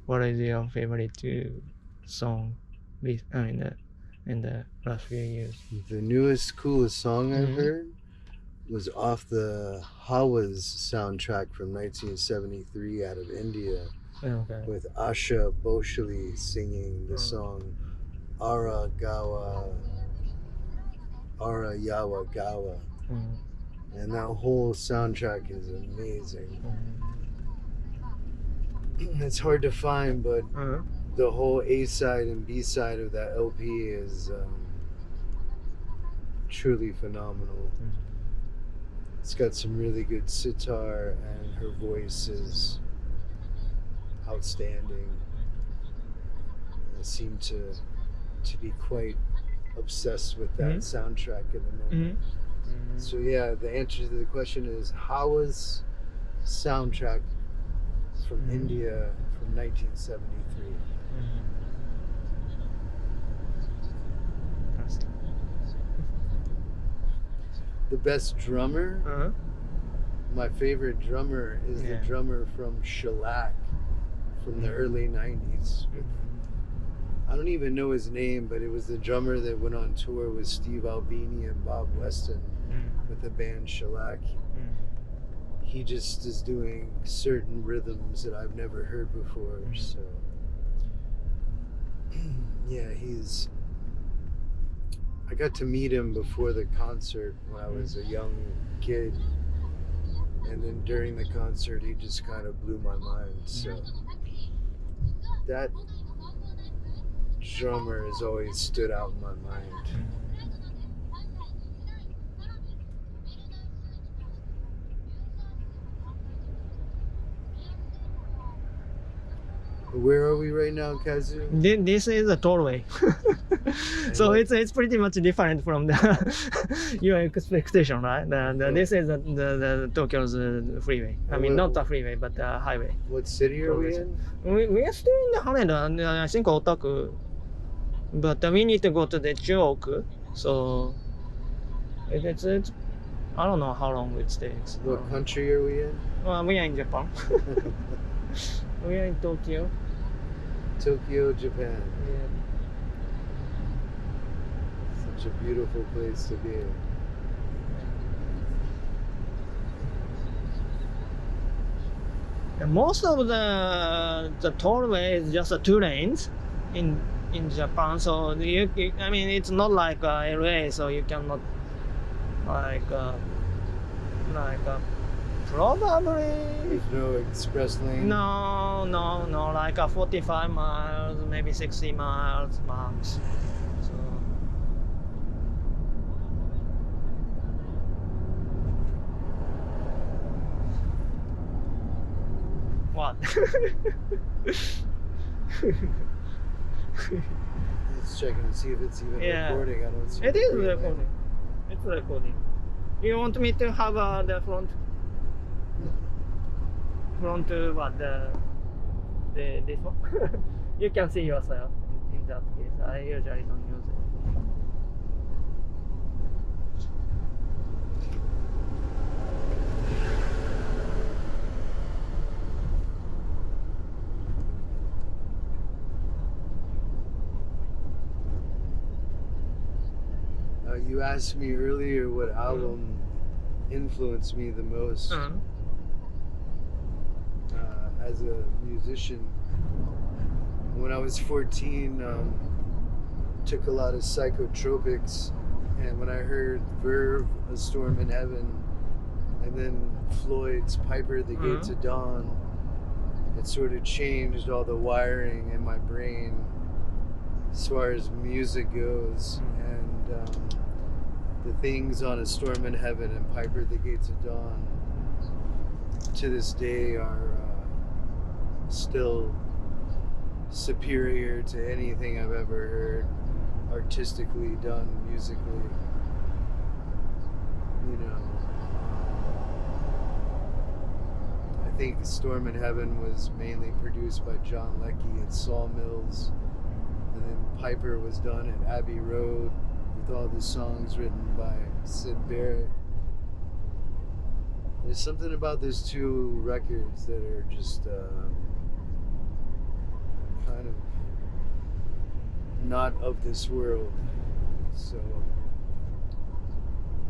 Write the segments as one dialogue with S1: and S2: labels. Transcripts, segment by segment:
S1: what is your favorite song in the last few years?
S2: The newest, coolest song I've
S1: Mhm.
S2: heard was off the Hawas soundtrack from 1973 out of India,
S1: Okay.
S2: with Asha Bhoshale singing the song Ara Yawa Gawa.
S1: Mm.
S2: And that whole soundtrack is amazing. It's hard to find, but the whole A side and B side of that LP is truly phenomenal. It's got some really good sitar, and her voice is outstanding. I seem to be quite obsessed with that soundtrack at the moment. So yeah, the answer to the question is Hawa's soundtrack from India from 1973. The best drummer, my favorite drummer is the drummer from Shellac from the early 90s. I don't even know his name, but it was the drummer that went on tour with Steve Albini and Bob Weston with the band Shellac. He just is doing certain rhythms that I've never heard before. So yeah, I got to meet him before the concert when I was a young kid, and then during the concert he just kind of blew my mind. So that drummer has always stood out in my mind. Where are we right now, Kazu?
S1: This is a tollway. So it's pretty much different from the your expectation, right? This is the Tokyo's freeway. I mean, not the freeway, but the highway.
S2: What city are we in?
S1: We are still in the Haneda, and I think Otaku, but we need to go to the Juoku. So it's I don't know how long it takes.
S2: What country are we in?
S1: We are in Japan. We are in Tokyo.
S2: Tokyo, Japan.
S1: Yeah.
S2: Such a beautiful place to be.
S1: And most of the tollway is just 2 lanes in Japan. So I mean, it's not like LA, so you cannot probably.
S2: There's no express lane.
S1: No, like 45 miles, maybe 60 miles max. So. What?
S2: Let's check and see if it's even recording. I don't see
S1: it is recording. It's recording. You want me to have the front what this one? You can see yourself in that case. I usually don't use it.
S2: You asked me earlier what album influenced me the most as a musician. When I was 14, took a lot of psychotropics, and when I heard Verve, A Storm in Heaven, and then Floyd's Piper at the Gates of Dawn, it sort of changed all the wiring in my brain as far as music goes. And the things on A Storm in Heaven and Piper at the Gates of Dawn to this day are still superior to anything I've ever heard artistically done musically. You know, I think Storm in Heaven was mainly produced by John Leckie at Sawmills, and then Piper was done at Abbey Road with all the songs written by Syd Barrett. There's something about those two records that are just not of this world. So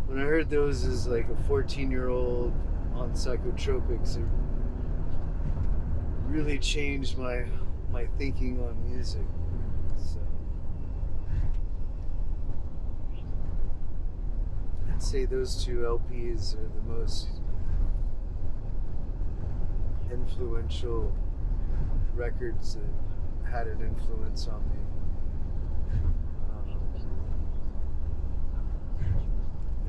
S2: when I heard those as like a 14-year-old on psychotropics, it really changed my thinking on music. So I'd say those two LPs are the most influential records that had an influence on me.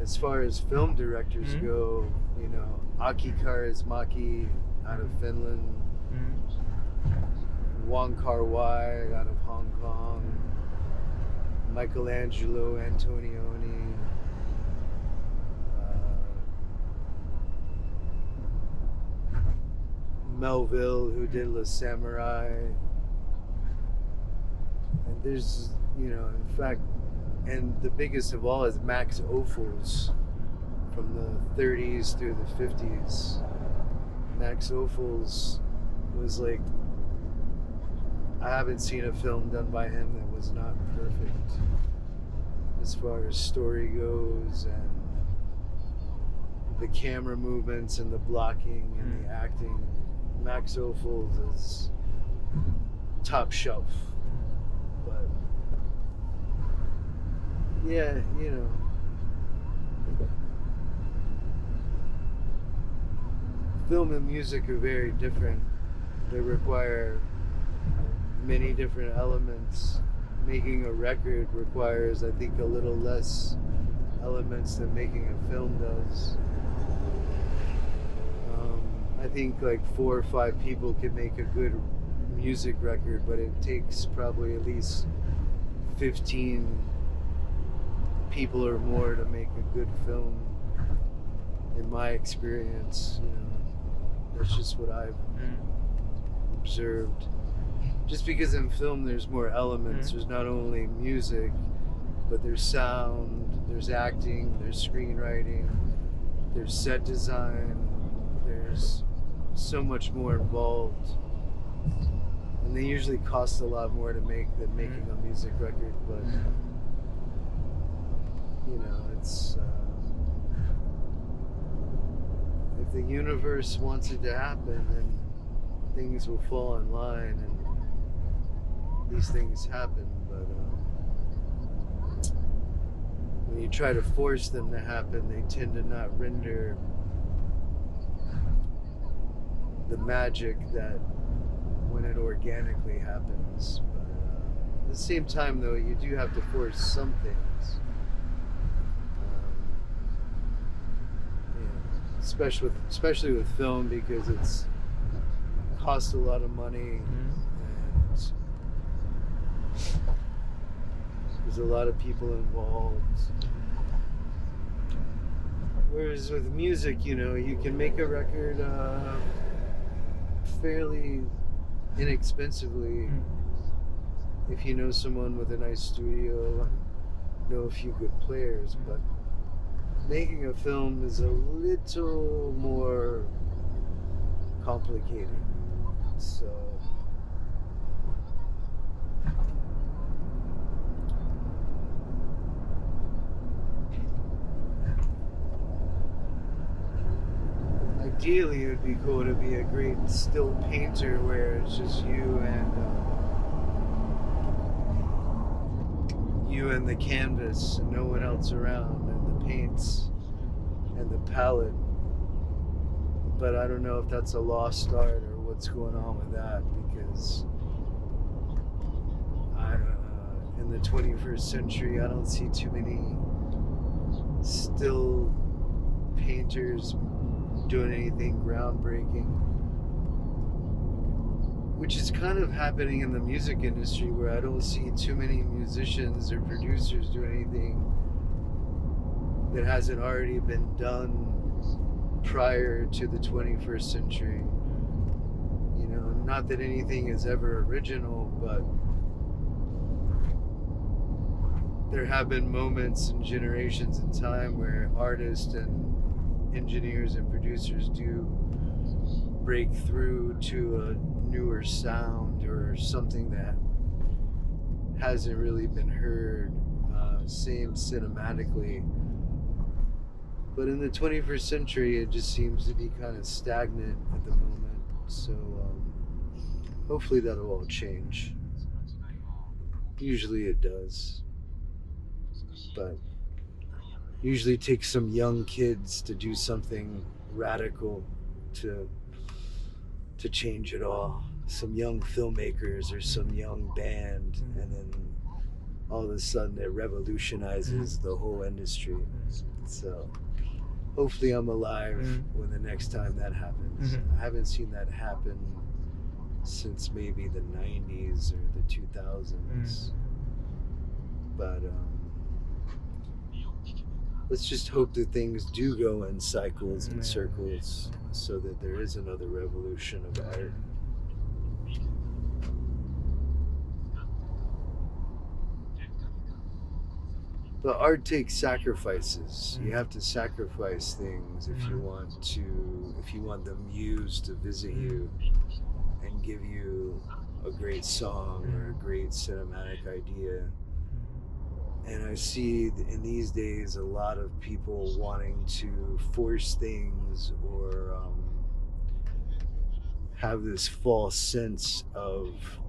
S2: As far as film directors go, you know, Aki Kaurismäki out of Finland, Wong Kar-wai out of Hong Kong, Michelangelo Antonioni, Melville, who did Le Samurai. And there's, you know, in fact, and the biggest of all is Max Ophuls from the 30s through the 50s. Max Ophuls was like, I haven't seen a film done by him that was not perfect as far as story goes, and the camera movements and the blocking and the acting. Max Ophuls is top shelf. But yeah, you know, film and music are very different. They require many different elements. Making a record requires, I think, a little less elements than making a film does. I think like 4 or 5 people can make a good music record, but it takes probably at least 15 people or more to make a good film, in my experience. You know, that's just what I've observed. Just because in film there's more elements, there's not only music, but there's sound, there's acting, there's screenwriting, there's set design, there's so much more involved. And they usually cost a lot more to make than making a music record, but you know, it's if the universe wants it to happen, then things will fall in line and these things happen. But when you try to force them to happen, they tend to not render the magic that when it organically happens. But at the same time, though, you do have to force some things. Especially with film, because it costs a lot of money, and there's a lot of people involved. Whereas with music, you know, you can make a record fairly inexpensively if you know someone with a nice studio, know a few good players. But making a film is a little more complicated. So ideally it would be cool to be a great still painter where it's just you and the canvas and no one else around, and the paints and the palette. But I don't know if that's a lost art or what's going on with that, because in the 21st century I don't see too many still painters doing anything groundbreaking, which is kind of happening in the music industry, where I don't see too many musicians or producers doing anything that hasn't already been done prior to the 21st century. You know, not that anything is ever original, but there have been moments and generations in time where artists and engineers and producers do break through to a newer sound or something that hasn't really been heard, same cinematically. But in the 21st century, it just seems to be kind of stagnant at the moment. So hopefully that'll all change. Usually it does. But usually takes some young kids to do something radical to change it all. Some young filmmakers or some young band, and then all of a sudden it revolutionizes the whole industry. So hopefully I'm alive when the next time that happens. I haven't seen that happen since maybe the 90s or the 2000s. But let's just hope that things do go in cycles and circles so that there is another revolution of art. But art takes sacrifices. You have to sacrifice things if you want the muse to visit you and give you a great song or a great cinematic idea. And I see in these days a lot of people wanting to force things or have this false sense of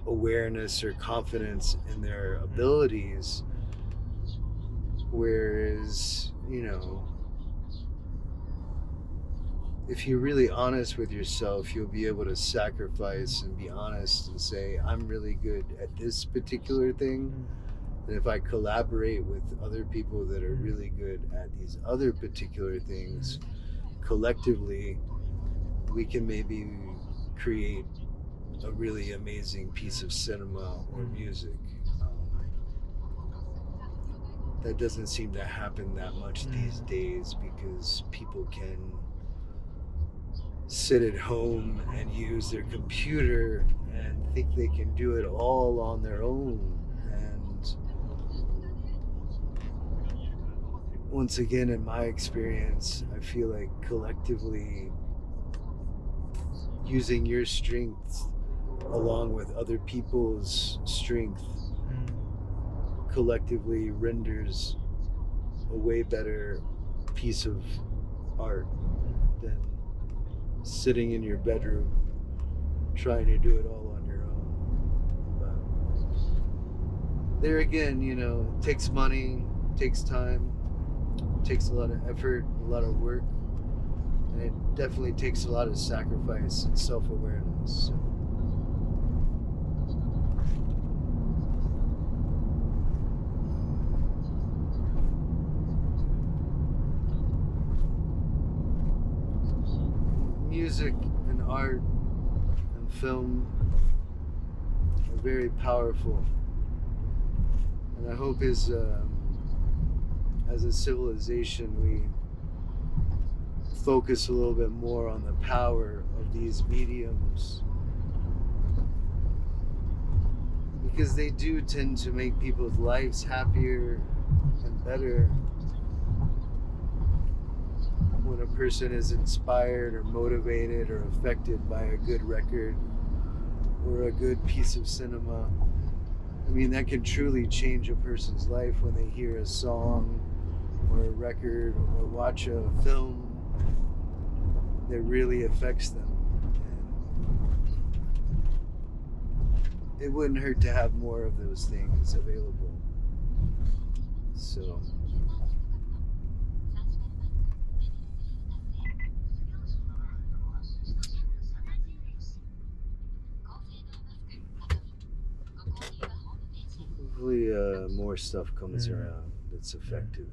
S2: awareness or confidence in their abilities, whereas, if you're really honest with yourself, you'll be able to sacrifice and be honest and say, I'm really good at this particular thing. And if I collaborate with other people that are really good at these other particular things, collectively, we can maybe create a really amazing piece of cinema or music. That doesn't seem to happen that much these days because people can sit at home and use their computer and think they can do it all on their own. And once again, in my experience, I feel like collectively using your strengths along with other people's strength collectively renders a way better piece of art than sitting in your bedroom trying to do it all on your own. But there again, it takes money, takes time, takes a lot of effort, a lot of work, and it definitely takes a lot of sacrifice and self-awareness. So music and art and film are very powerful, and I hope as a civilization we focus a little bit more on the power of these mediums, because they do tend to make people's lives happier and better when a person is inspired or motivated or affected by a good record or a good piece of cinema. I mean, that can truly change a person's life when they hear a song or a record or watch a film that really affects them. And it wouldn't hurt to have more of those things available. So hopefully more stuff comes around that's effective.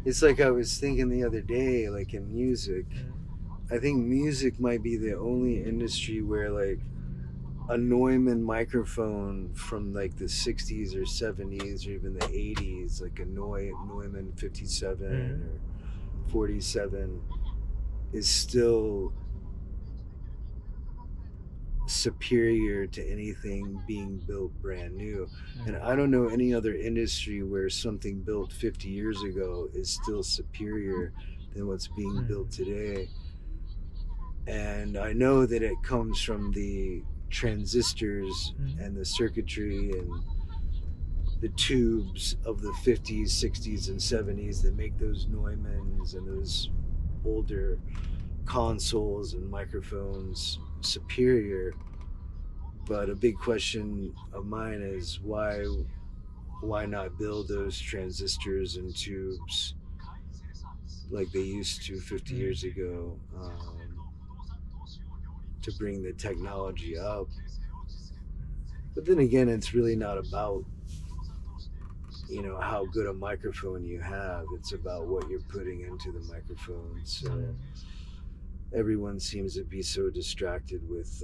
S2: It's like I was thinking the other day, like in music, I think music might be the only industry where like a Neumann microphone from like the 60s or 70s or even the 80s, like a Neumann 57 or 47 is still superior to anything being built brand new. And I don't know any other industry where something built 50 years ago is still superior than what's being built today. And I know that it comes from the transistors
S1: Mm.
S2: and the circuitry and the tubes of the 50s, 60s, and 70s that make those Neumanns and those older consoles and microphones superior. But a big question of mine is why not build those transistors and tubes like they used to 50 years ago, to bring the technology up. But then again, it's really not about how good a microphone you have. It's about what you're putting into the microphone. So everyone seems to be so distracted with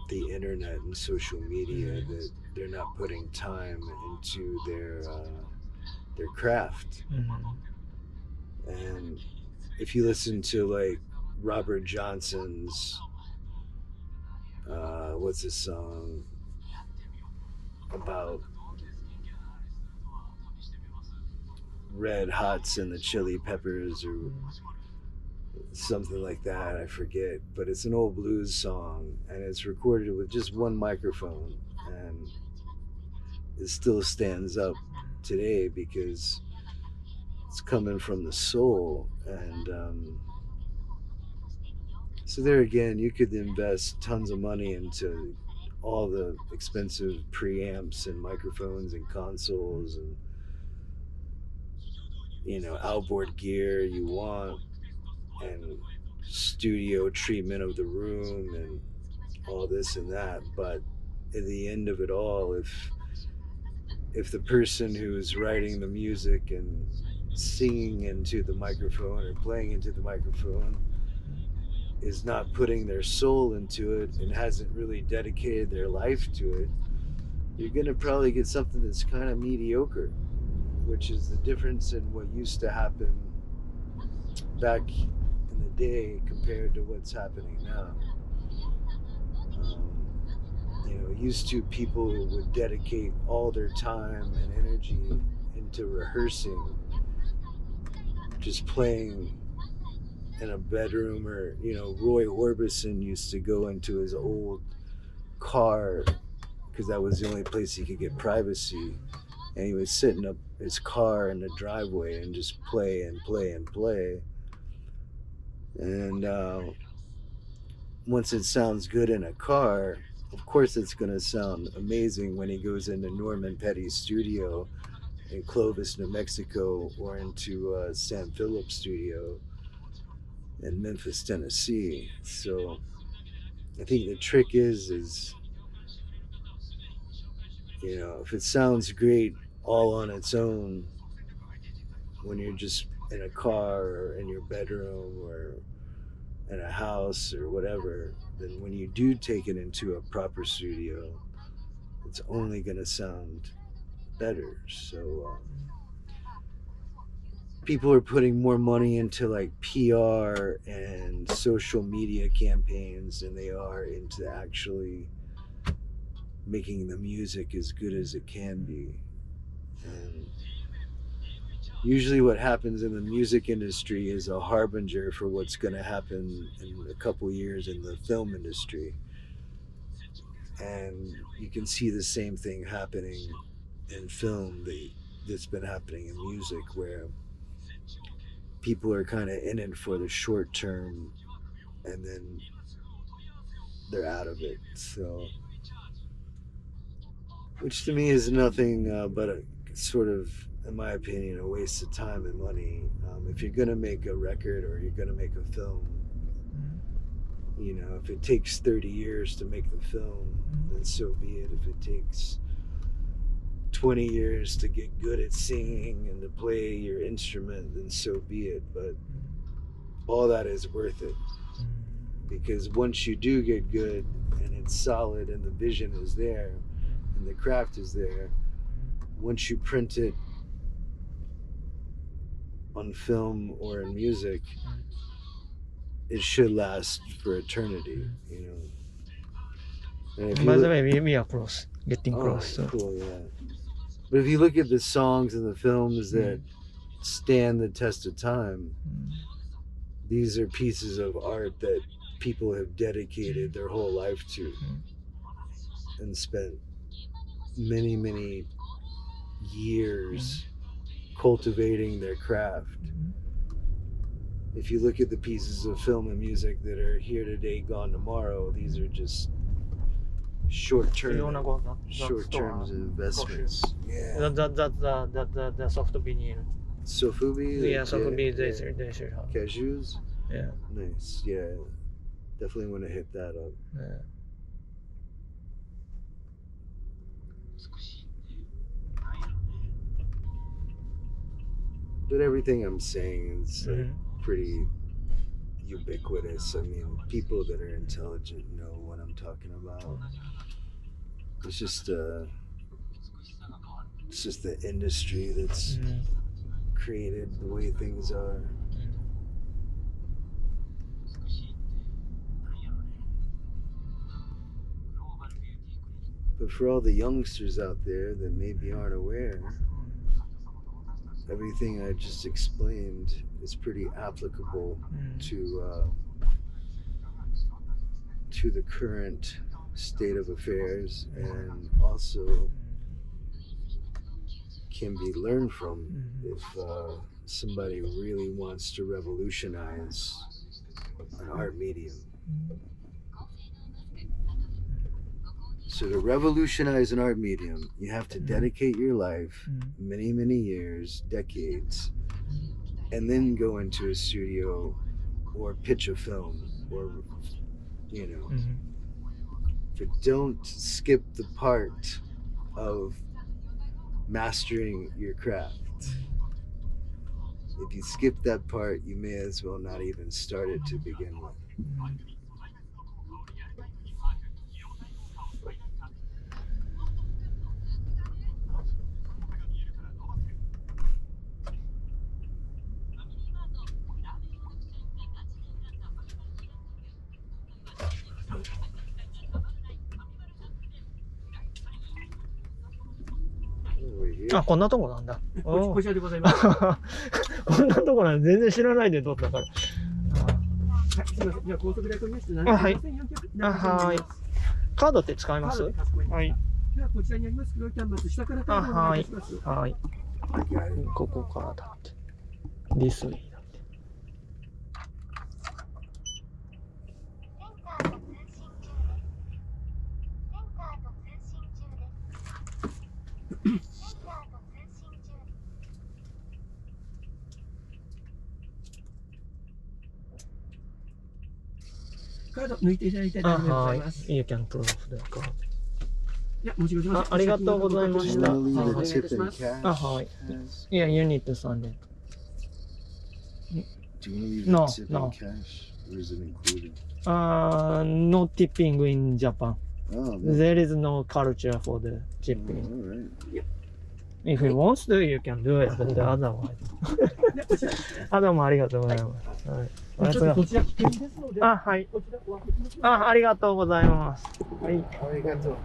S2: the internet and social media that they're not putting time into their craft. And if you listen to like Robert Johnson's what's his song about Red Hots and the Chili Peppers or something like that, I forget, but it's an old blues song and it's recorded with just one microphone, and it still stands up today because it's coming from the soul. And so there again, you could invest tons of money into all the expensive preamps and microphones and consoles and outboard gear you want, and studio treatment of the room and all this and that. But at the end of it all, if the person who's writing the music and singing into the microphone or playing into the microphone is not putting their soul into it and hasn't really dedicated their life to it, you're going to probably get something that's kind of mediocre, which is the difference in what used to happen back in the day compared to what's happening now. Used to people would dedicate all their time and energy into rehearsing, just playing in a bedroom, or Roy Orbison used to go into his old car because that was the only place he could get privacy, and he would sit in his car in the driveway and just play and play and play. And once it sounds good in a car, of course it's going to sound amazing when he goes into Norman Petty's studio in Clovis, New Mexico, or into Sam Phillips' studio in Memphis, Tennessee. So I think the trick is if it sounds great all on its own when you're just in a car or in your bedroom or in a house or whatever, then when you do take it into a proper studio, it's only going to sound better. So people are putting more money into like PR and social media campaigns than they are into actually making the music as good as it can be. And usually what happens in the music industry is a harbinger for what's going to happen in a couple years in the film industry. And you can see the same thing happening in film that's been happening in music, where people are kind of in it for the short term and then they're out of it. So, which to me is nothing but a sort of, in my opinion, a waste of time and money. If you're going to make a record or you're going to make a film, if it takes 30 years to make the film, then so be it. If it takes 20 years to get good at singing and to play your instrument, then so be it. But all that is worth it, because once you do get good and it's solid and the vision is there and the craft is there, once you print it on film or in music, it should last for eternity. And if
S1: By
S2: you
S1: the
S2: look,
S1: way, we are close, getting close. So.
S2: cool, yeah. But if you look at the songs and the films that stand the test of time, these are pieces of art that people have dedicated their whole life to and spent many, many years cultivating their craft. If you look at the pieces of film and music that are here today, gone tomorrow, these are just short-term investments. Yeah.
S1: The soft vinyl.
S2: Sofubi?
S1: Yeah, sofubi, they should have.
S2: Cashews?
S1: Yeah.
S2: Nice. Yeah. Definitely want to hit that up.
S1: Yeah.
S2: But everything I'm saying is like pretty ubiquitous. I mean, people that are intelligent know what I'm talking about. It's just the industry that's created the way things are. But for all the youngsters out there that maybe aren't aware, everything I just explained is pretty applicable to the current state of affairs, and also can be learned from if somebody really wants to revolutionize an art medium. So to revolutionize an art medium, you have to dedicate your life, many, many years, decades, and then go into a studio or pitch a film or, you know. But don't skip the part of mastering your craft. If you skip that part, you may as well not even start it to begin with.
S1: あ、こんなとこなんだ。こちらでございます。こんなとこなんで全然知らないで撮ったから。はい、すみません。じゃあ高速代行です。はい。はい。カードって使います？はい。ではこちらにあります黒いキャンバス下からカードをお願いします。はい。ここからだって。This way だって。カード抜いていただいてありがとうございます。You can prove the card. いや、もちろん。ありがとうございました。はい。Yeah, you need to send it. No, no. No tipping in Japan. There is no culture for the tipping. If he wants to, you can do it, but otherwise. あ、どうもありがとうございます。はい。ちょっとこちら危険ですので。あ、はい。あ、ありがとうございます。はい。
S2: ありがとう。